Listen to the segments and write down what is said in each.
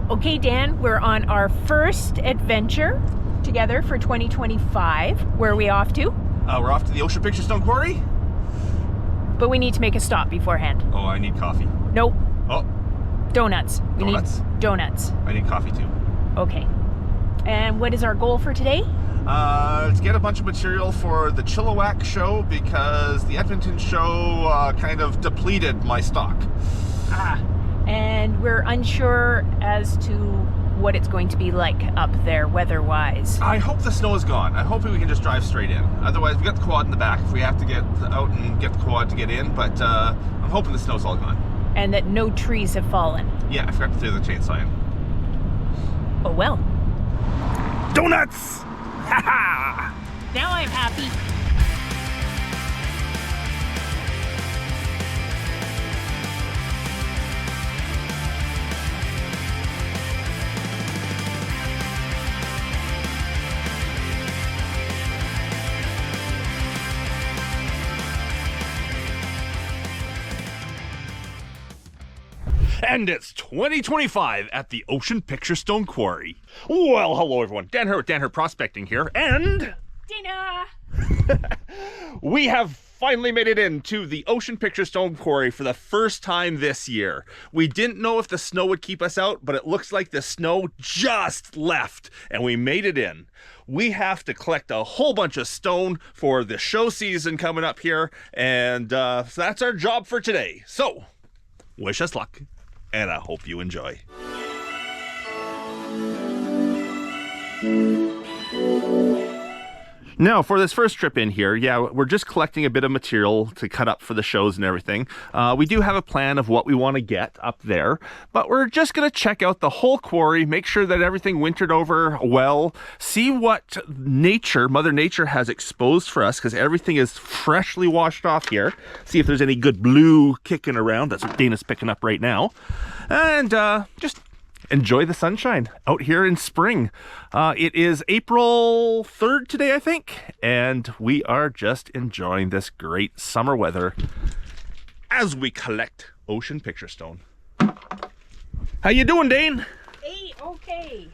Okay, Dan, we're on our first adventure together for 2025. Where are we off to? We're off to the Ocean Picture Stone Quarry. But we need to make a stop beforehand. Oh, I need coffee. Nope. Oh, Donuts. We Donuts? need donuts. I need coffee too. Okay. And what is our goal for today? To get a bunch of material for the Chilliwack show because the Edmonton show kind of depleted my stock. And we're unsure as to what it's going to be like up there weather-wise. I hope the snow is gone. I hope we can just drive straight in. Otherwise, we got the quad in the back if we have to get out and get the quad to get in, but I'm hoping the snow's all gone. And that no trees have fallen. Yeah, I forgot to throw the chainsaw in. Oh well. Donuts! Ha ha! Now I'm happy. And it's 2025 at the Ocean Picture Stone Quarry. Well, hello everyone. Dan Hurd, Dan Hurd Prospecting here, and Dayna! we have finally made it into the Ocean Picture Stone Quarry for the first time this year. We didn't know if the snow would keep us out, but it looks like the snow just left, and we made it in. We have to collect a whole bunch of stone for the show season coming up here, and so that's our job for today. So, wish us luck, and I hope you enjoy. Now, for this first trip in here, yeah, we're just collecting a bit of material to cut up for the shows and everything. We do have a plan of what we want to get up there, but we're just going to check out the whole quarry, make sure that everything wintered over well, see what nature, Mother Nature has exposed for us, because everything is freshly washed off here. See if there's any good blue kicking around. That's what Dana's picking up right now. And just enjoy the sunshine out here in spring. It is April 3rd today, I think, and we are just enjoying this great summer weather as we collect Ocean Picture Stone. How you doing, Dane? Hey, okay.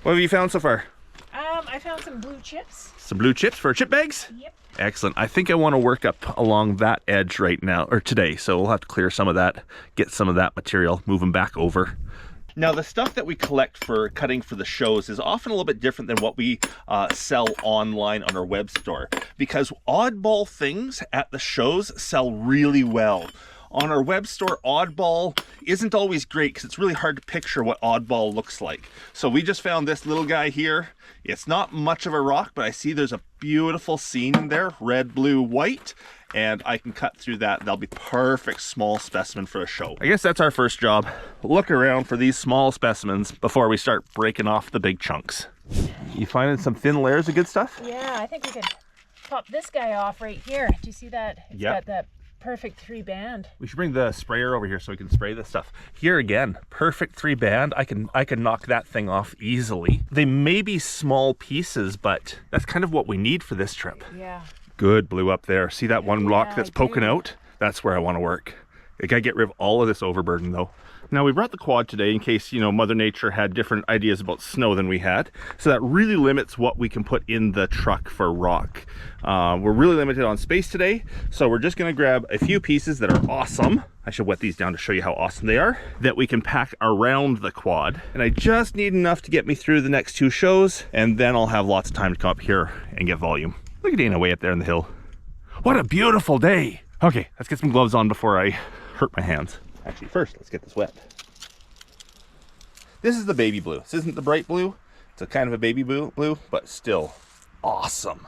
What have you found so far? I found some blue chips. Some blue chips for chip bags? Yep. Excellent. I think I want to work up along that edge right now, or today, so we'll have to clear some of that, get some of that material, move them back over. Now, the stuff that we collect for cutting for the shows is often a little bit different than what we sell online on our web store, because oddball things at the shows sell really well. On our web store, oddball isn't always great because it's really hard to picture what oddball looks like. So we just found this little guy here. It's not much of a rock, but I see there's a beautiful scene in there, red, blue, white, and I can cut through that. That'll be perfect small specimen for a show. I guess that's our first job. Look around for these small specimens before we start breaking off the big chunks. You finding some thin layers of good stuff? Yeah, I think we could pop this guy off right here. Do you see that? It's got that perfect 3-band. We should bring the sprayer over here so we can spray this stuff. Here again, perfect 3-band. I can knock that thing off easily. They may be small pieces, but that's kind of what we need for this trip. Yeah. Good blue up there. See that one rock that's poking out? That's where I want to work. I gotta get rid of all of this overburden though. Now, we brought the quad today in case, you know, Mother Nature had different ideas about snow than we had. So that really limits what we can put in the truck for rock. We're really limited on space today. So we're just gonna grab a few pieces that are awesome. I should wet these down to show you how awesome they are, that we can pack around the quad. And I just need enough to get me through the next 2 shows. And then I'll have lots of time to come up here and get volume. Look at Dana way up there in the hill. What a beautiful day. Okay, let's get some gloves on before I hurt my hands. Actually, first, let's get this wet. This is the baby blue. This isn't the bright blue. It's a kind of a baby blue, but still awesome.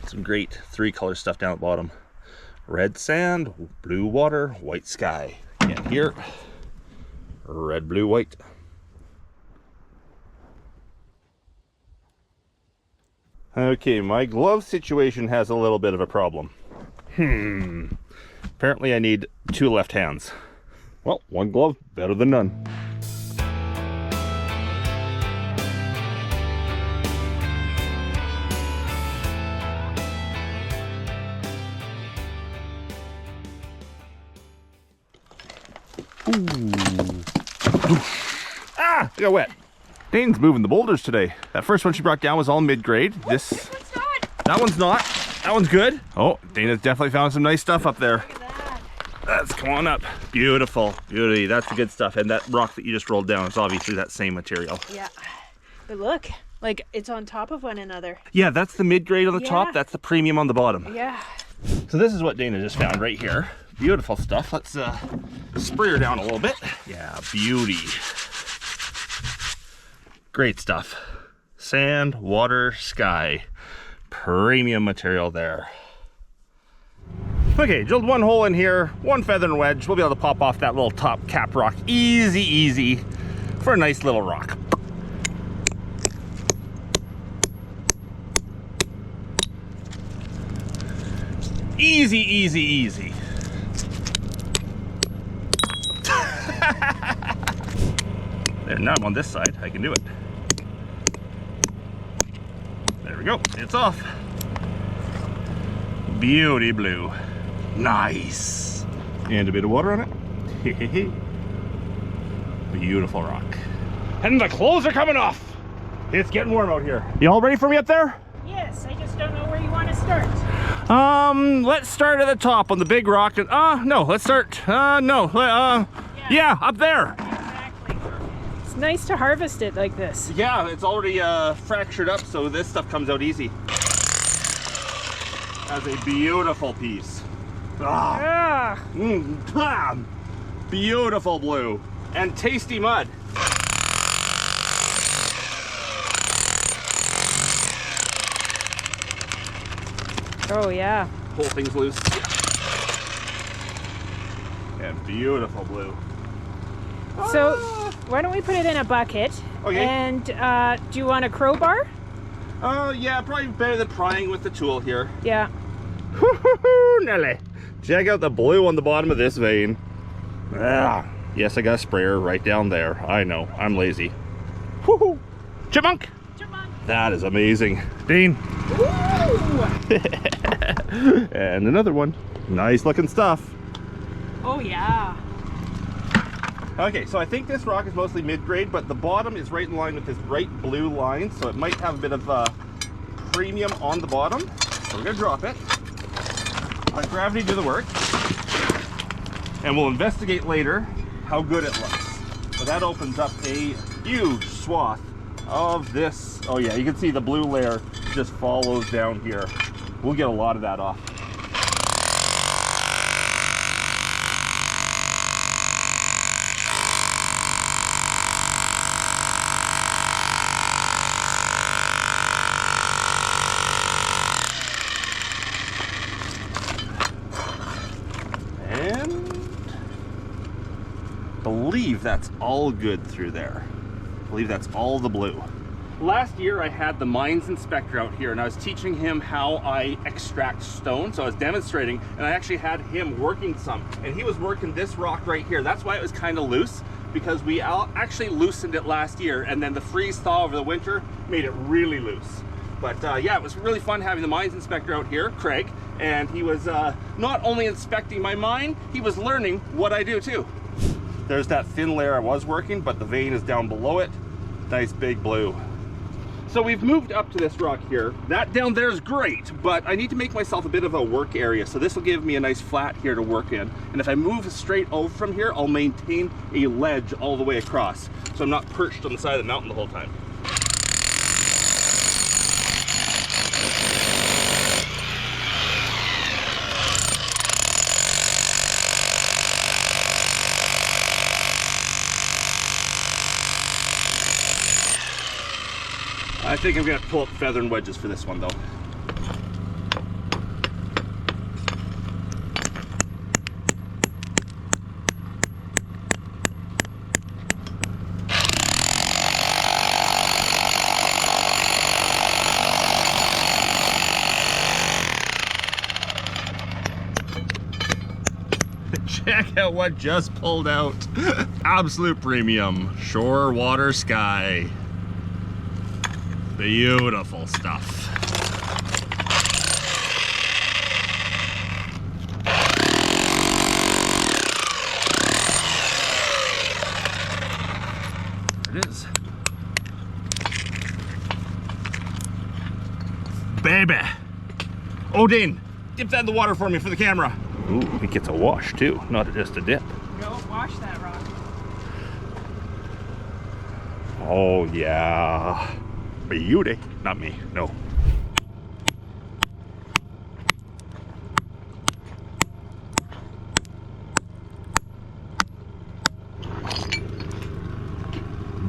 Some great 3-color stuff down at the bottom. Red sand, blue water, white sky. And here, red, blue, white. Okay, my glove situation has a little bit of a problem. Apparently I need 2 left hands. Well, 1 glove, better than none. Ooh. Ah! Ah, I got wet. Dayna's moving the boulders today. That first one she brought down was all mid-grade. This one's not. That one's not. That one's good. Oh, Dayna's definitely found some nice stuff up there. Look at that. Let's come on up. Beautiful. Beauty. That's the good stuff. And that rock that you just rolled down is obviously that same material. Yeah. But look, like it's on top of one another. Yeah, that's the mid-grade on the Yeah. top. That's the premium on the bottom. Yeah. So this is what Dayna just found right here. Beautiful stuff. Let's spray her down a little bit. Yeah, beauty. Great stuff. Sand, water, sky. Premium material there. Okay, drilled one hole in here, one feather and wedge. We'll be able to pop off that little top cap rock. Easy, easy for a nice little rock. Easy, easy, easy. There, now I'm on this side. I can do it. There we go. It's off. Beauty blue. Nice. And a bit of water on it. Beautiful rock. And the clothes are coming off. It's getting warm out here. You all ready for me up there? Yes, I just don't know where you want to start. Let's start at the top on the big rock. No, let's start, yeah, up there. Exactly. It's nice to harvest it like this. Yeah, it's already fractured up, so this stuff comes out easy. That's a beautiful piece. Beautiful blue and tasty mud. Oh yeah. Whole thing's loose. And beautiful blue. So why don't we put it in a bucket? Okay. And do you want a crowbar? Yeah, probably better than prying with the tool here. Yeah. Woo-hoo-hoo, Nelly. Check out the blue on the bottom of this vein. Yes, I got a sprayer right down there. I know, I'm lazy. Woohoo! Chipmunk! Chipmunk. That is amazing. Dean. And another one. Nice looking stuff. Oh yeah. Okay, so I think this rock is mostly mid-grade, but the bottom is right in line with this bright blue line, so it might have a bit of premium on the bottom. So we're gonna drop it. Let gravity do the work. And we'll investigate later how good it looks. So that opens up a huge swath of this. Oh yeah, you can see the blue layer just follows down here. We'll get a lot of that off. And I believe that's all good through there. I believe that's all the blue. Last year I had the mines inspector out here and I was teaching him how I extract stone. So I was demonstrating and I actually had him working some, and he was working this rock right here. That's why it was kind of loose, because we actually loosened it last year, and then the freeze thaw over the winter made it really loose. But yeah, it was really fun having the mines inspector out here, Craig, and he was not only inspecting my mine, he was learning what I do too. There's that thin layer I was working, but the vein is down below it. Nice big blue. So we've moved up to this rock here. That down there is great, but I need to make myself a bit of a work area. So this will give me a nice flat here to work in. And if I move straight over from here, I'll maintain a ledge all the way across. So I'm not perched on the side of the mountain the whole time. I think I'm gonna pull up feather and wedges for this one though. Check out what just pulled out. Absolute premium. Shore, water, sky. Beautiful stuff. it is. Baby! Oh, Dane, dip that in the water for me for the camera. Ooh, it gets a wash too, not just a dip. Go wash that rock. Oh yeah. Beauty. Not me, no.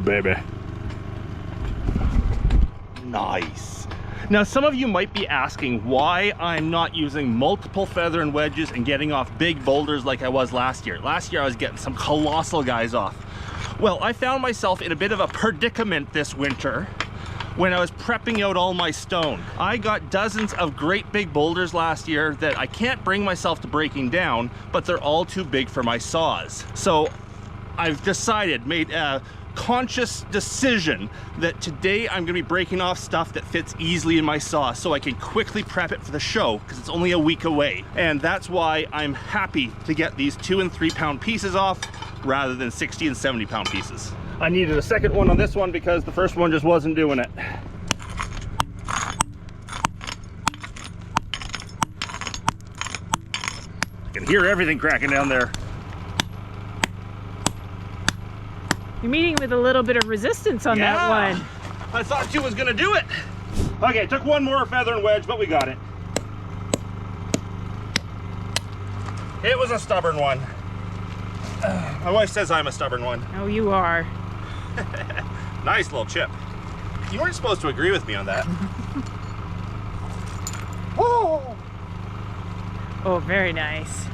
Baby. Nice. Now some of you might be asking why I'm not using multiple feather and wedges and getting off big boulders like I was last year. Last year I was getting some colossal guys off. Well, I found myself in a bit of a predicament this winter when I was prepping out all my stone. I got dozens of great big boulders last year that I can't bring myself to breaking down, but they're all too big for my saws. So I've decided, made a conscious decision that today I'm gonna be breaking off stuff that fits easily in my saw so I can quickly prep it for the show because it's only a week away. And that's why I'm happy to get these 2 and 3 pound pieces off rather than 60 and 70 pound pieces. I needed a second one on this one because the first one just wasn't doing it. I can hear everything cracking down there. You're meeting with a little bit of resistance on that one. I thought you was gonna do it. Okay, took one more feather and wedge, but we got it. It was a stubborn one. My wife says I'm a stubborn one. Oh, you are. Nice little chip. You weren't supposed to agree with me on that. Whoa! Oh, very nice.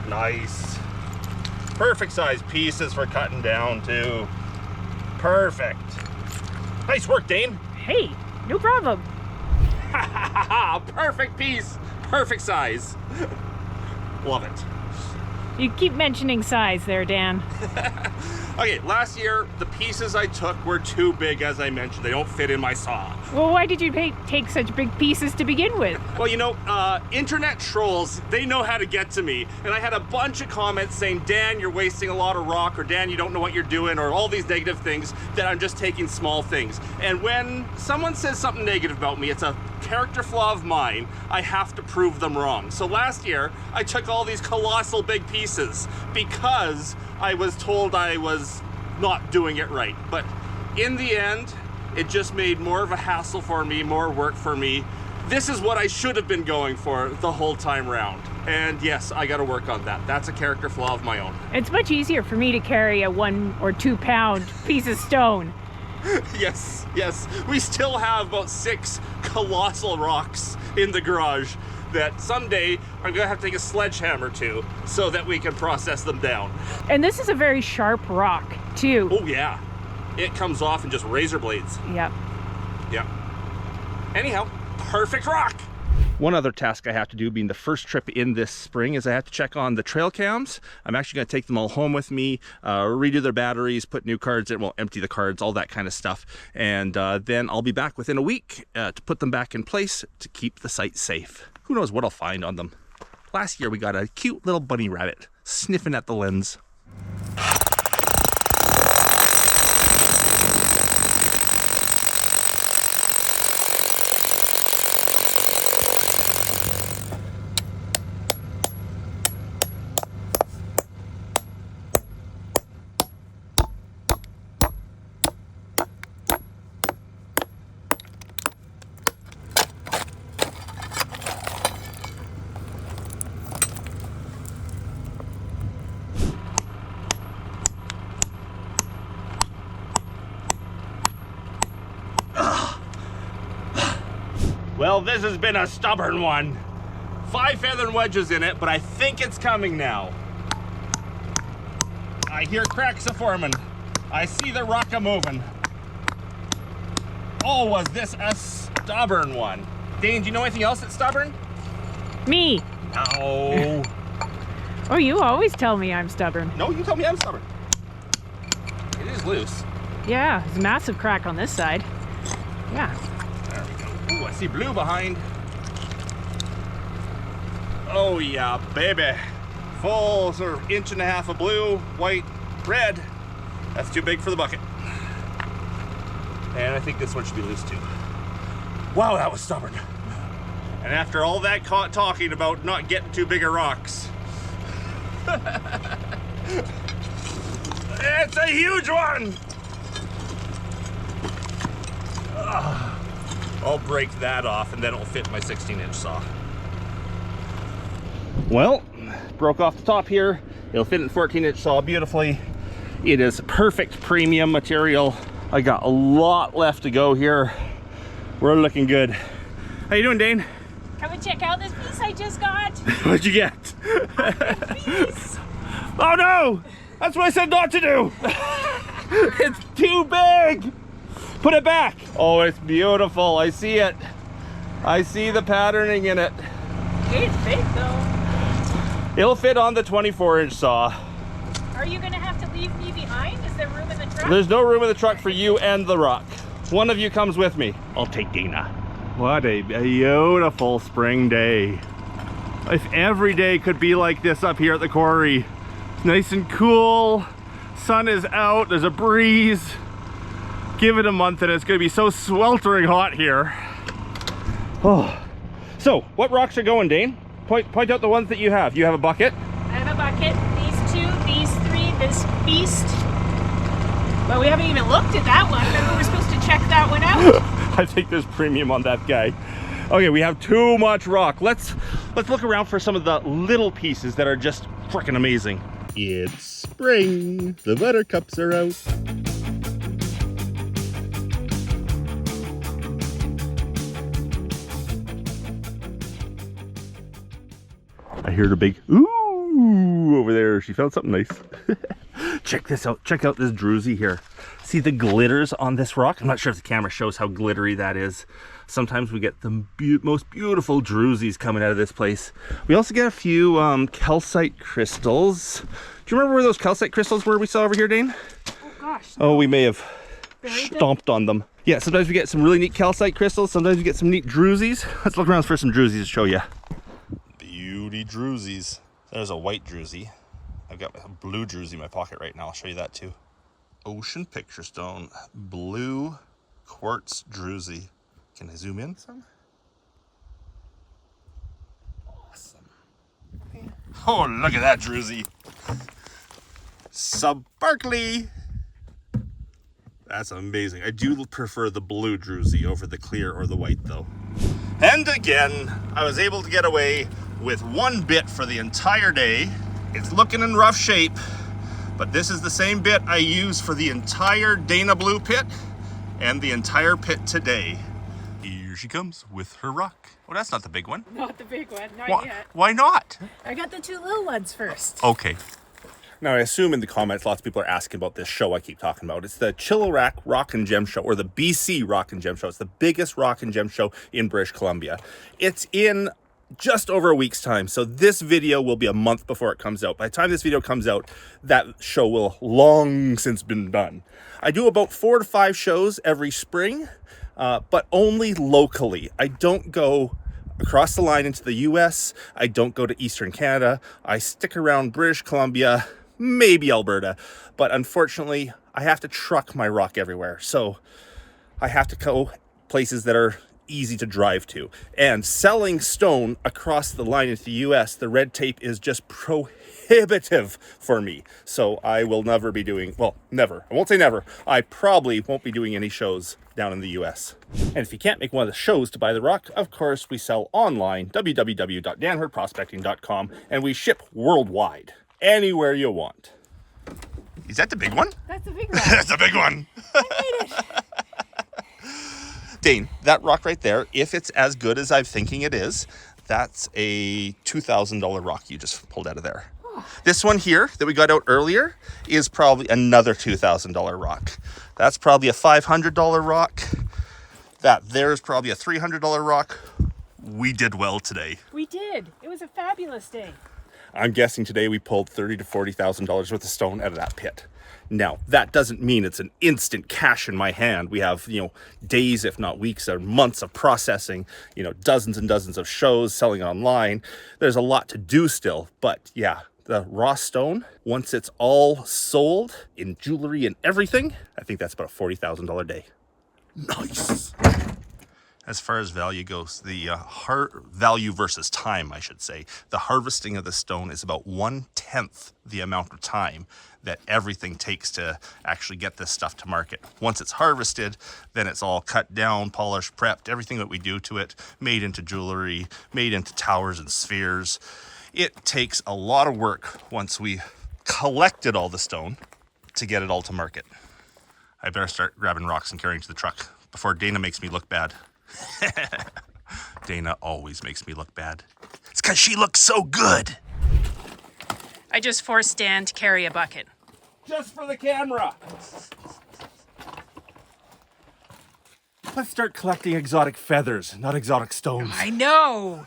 Nice. Perfect size pieces for cutting down too. Perfect. Nice work, Dane. Hey, no problem. Perfect piece. Perfect size. Love it. You keep mentioning size there, Dan. Okay, last year the pieces I took were too big, as I mentioned. They don't fit in my saw. Well, why did you take such big pieces to begin with? Well, you know, internet trolls, they know how to get to me. And I had a bunch of comments saying, Dan, you're wasting a lot of rock, or Dan, you don't know what you're doing, or all these negative things, that I'm just taking small things. And when someone says something negative about me, it's a character flaw of mine, I have to prove them wrong. So last year, I took all these colossal big pieces because I was told I was not doing it right. But in the end, it just made more of a hassle for me, more work for me. This is what I should have been going for the whole time round. And yes, I gotta work on that. That's a character flaw of my own. It's much easier for me to carry a 1 or 2 pound piece of stone. Yes, yes. We still have about 6 colossal rocks in the garage that someday I'm gonna have to take a sledgehammer to so that we can process them down. And this is a very sharp rock, too. Oh yeah. It comes off in just razor blades. Yep. Yeah. Anyhow, perfect rock. One other task I have to do being the first trip in this spring is I have to check on the trail cams. I'm actually going to take them all home with me, redo their batteries, put new cards in, well, empty the cards, all that kind of stuff. And then I'll be back within a week to put them back in place to keep the site safe. Who knows what I'll find on them. Last year we got a cute little bunny rabbit sniffing at the lens. Well, this has been a stubborn one. 5 feather and wedges in it, but I think it's coming now. I hear cracks a forming. I see the rock a moving. Oh, was this a stubborn one? Dane, do you know anything else that's stubborn? Me. No. Oh, you always tell me I'm stubborn. No, you tell me I'm stubborn. It is loose. Yeah, there's a massive crack on this side. Yeah. There we go. Ooh, I see blue behind. Oh yeah, baby. Full sort of 1.5 inches of blue, white, red. That's too big for the bucket. And I think this one should be loose too. Wow, that was stubborn. And after all that talking about not getting too big of rocks, it's a huge one! I'll break that off and then it'll fit my 16-inch saw. Well, broke off the top here. It'll fit in the 14-inch saw beautifully. It is perfect premium material. I got a lot left to go here. We're looking good. How you doing, Dane? Come and check out this piece I just got. What'd you get? Piece. Oh no! That's what I said not to do! It's too big! Put it back! Oh, it's beautiful. I see it. I see the patterning in it. It's big though. It'll fit on the 24-inch saw. Are you gonna have to leave me behind? Is there room in the truck? There's no room in the truck for you and the rock. One of you comes with me. I'll take Dayna. What a beautiful spring day. If every day could be like this up here at the quarry. It's nice and cool. Sun is out. There's a breeze. Give it a month and it's going to be so sweltering hot here. Oh. So, what rocks are going, Dane? Point out the ones that you have. You have a bucket? I have a bucket. These two, these three, this beast. But we haven't even looked at that one. Remember, we're supposed to check that one out. I think there's premium on that guy. Okay, we have too much rock. Let's look around for some of the little pieces that are just freaking amazing. It's spring. The buttercups are out. I heard a big ooh over there. She found something nice. Check this out. Check out this druzy here. See the glitters on this rock? I'm not sure if the camera shows how glittery that is. Sometimes we get the most beautiful druzies coming out of this place. We also get a few calcite crystals. Do you remember where those calcite crystals were we saw over here, Dane? Oh gosh. No. Oh, we may have stomped on them. Yeah, sometimes we get some really neat calcite crystals. Sometimes we get some neat druzies. Let's look around for some druzies to show you. Beauty druzies. There's a white druzy. I've got a blue druzy in my pocket right now. I'll show you that too. Ocean picture stone, blue quartz druzy. Can I zoom in some? Awesome. Oh, look at that druzy. Sparkly. That's amazing. I do prefer the blue druzy over the clear or the white though. And again, I was able to get away with one bit for the entire day. It's looking in rough shape, but this is the same bit I used for the entire Dayna Blue pit and the entire pit today. Here she comes with her rock. Oh, that's not the big one. Not the big one, not yet. Why not? I got the two little ones first. Okay. Now, I assume in the comments, lots of people are asking about this show I keep talking about. It's the Chilliwack Rock and Gem Show, or the BC Rock and Gem Show. It's the biggest rock and gem show in British Columbia. It's in just over a week's time, so this video will be a month before it comes out. By the time this video comes out, that show will long since been done. I do about 4 to 5 shows every spring, but only locally. I don't go across the line into the US. I don't go to Eastern Canada. I stick around British Columbia, maybe Alberta, but unfortunately I have to truck my rock everywhere. So I have to go places that are easy to drive to. And selling stone across the line into the US, the red tape is just prohibitive for me. So I will never be doing, well, never. I won't say never. I probably won't be doing any shows down in the US. And if you can't make one of the shows to buy the rock, of course, we sell online, www.danhurdprospecting.com, and we ship worldwide, anywhere you want. Is that the big one? That's the big one. That's the big one. I made it. Dane, that rock right there, if it's as good as I'm thinking it is, that's a $2,000 rock you just pulled out of there. Oh. This one here that we got out earlier is probably another $2,000 rock. That's probably a $500 rock. That there's probably a $300 rock. We did well today. We did. It was a fabulous day. I'm guessing today we pulled $30,000 to $40,000 worth of stone out of that pit. Now, that doesn't mean it's an instant cash in my hand. We have, days, if not weeks or months of processing, dozens and dozens of shows, selling online. There's a lot to do still, but yeah, the raw stone, once it's all sold in jewelry and everything, I think that's about a $40,000 day. Nice. As far as value goes, the value versus time, I should say, the harvesting of the stone is about 1/10 the amount of time that everything takes to actually get this stuff to market. Once it's harvested, then it's all cut down, polished, prepped, everything that we do to it, made into jewelry, made into towers and spheres. It takes a lot of work once we collected all the stone to get it all to market. I better start grabbing rocks and carrying to the truck before Dayna makes me look bad. Dayna always makes me look bad. It's because she looks so good. I just forced Dan to carry a bucket. Just for the camera. Let's start collecting exotic feathers, not exotic stones. I know.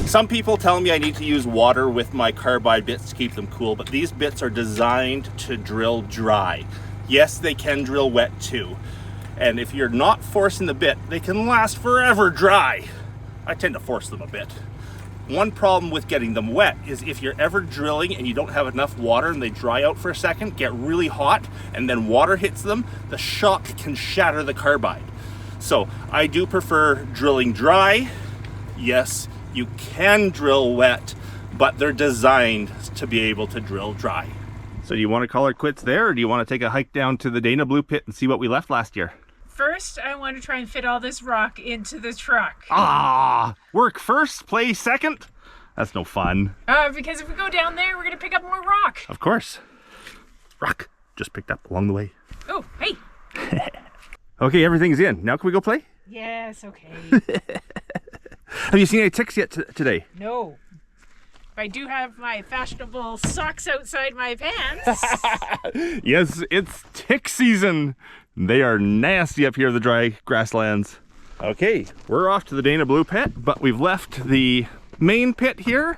Some people tell me I need to use water with my carbide bits to keep them cool, but these bits are designed to drill dry. Yes, they can drill wet too. And if you're not forcing the bit, they can last forever dry. I tend to force them a bit. One problem with getting them wet is if you're ever drilling and you don't have enough water and they dry out for a second, get really hot, and then water hits them, the shock can shatter the carbide. So I do prefer drilling dry. Yes, you can drill wet, but they're designed to be able to drill dry. So do you want to call it quits there, or do you want to take a hike down to the Dayna Blue Pit and see what we left last year? First, I want to try and fit all this rock into the truck. Ah, work first, play second? That's no fun. Because if we go down there, we're going to pick up more rock. Of course. Rock just picked up along the way. Oh, hey. Okay, everything's in. Now can we go play? Yes, okay. Have you seen any ticks yet today? No. I do have my fashionable socks outside my pants. Yes, it's tick season. They are nasty up here in the dry grasslands. Okay, we're off to the Dayna Blue Pit, but we've left the main pit here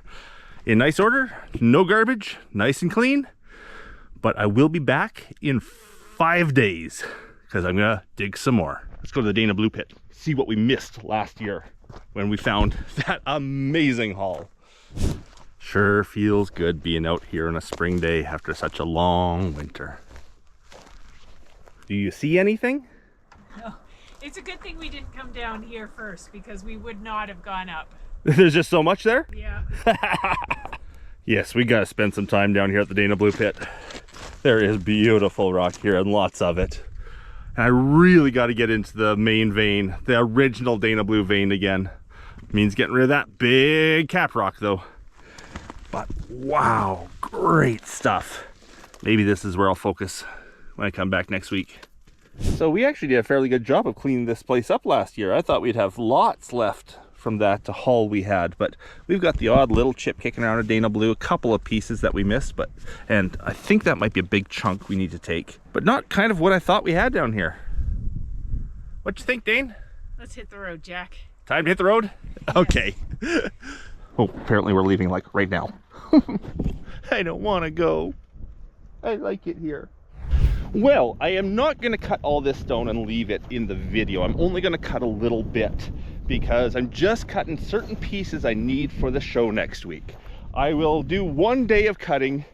in nice order. No garbage, nice and clean. But I will be back in 5 days because I'm gonna dig some more. Let's go to the Dayna Blue Pit, see what we missed last year when we found that amazing haul. Sure feels good being out here on a spring day after such a long winter. Do you see anything? No. It's a good thing we didn't come down here first because we would not have gone up. There's just so much there? Yeah. Yes, we gotta spend some time down here at the Dayna Blue Pit. There is beautiful rock here and lots of it. And I really gotta get into the main vein, the original Dayna Blue vein again. Means getting rid of that big cap rock though. But wow, great stuff. Maybe this is where I'll focus when I come back next week. So we actually did a fairly good job of cleaning this place up last year. I thought we'd have lots left from that haul we had, but we've got the odd little chip kicking around a Dayna Blue, a couple of pieces that we missed, and I think that might be a big chunk we need to take, but not kind of what I thought we had down here. What you think, Dane? Let's hit the road, Jack. Time to hit the road? Yes. Okay. Oh, apparently we're leaving like right now. I don't want to go. I like it here. Well, I am not going to cut all this stone and leave it in the video. I'm only going to cut a little bit because I'm just cutting certain pieces I need for the show next week. I will do 1 day of cutting.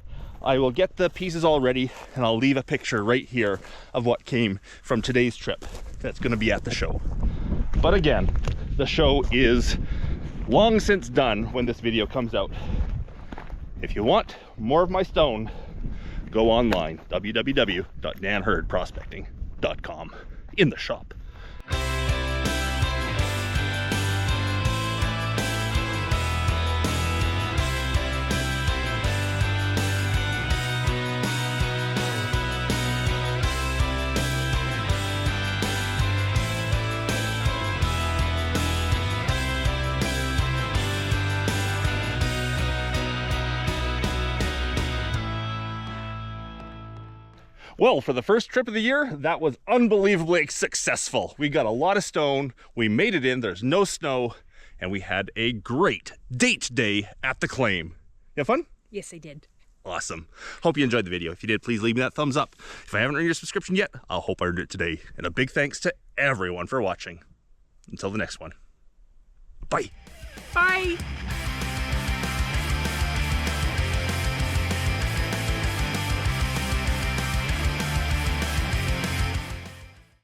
I will get the pieces all ready and I'll leave a picture right here of what came from today's trip that's going to be at the show. But again, the show is long since done when this video comes out. If you want more of my stone, go online, www.danhurdprospecting.com, in the shop. Well, for the first trip of the year, that was unbelievably successful. We got a lot of stone, we made it in, there's no snow, and we had a great date day at the claim. You have fun? Yes, I did. Awesome. Hope you enjoyed the video. If you did, please leave me that thumbs up. If I haven't earned your subscription yet, I'll hope I earned it today. And a big thanks to everyone for watching. Until the next one. Bye. Bye.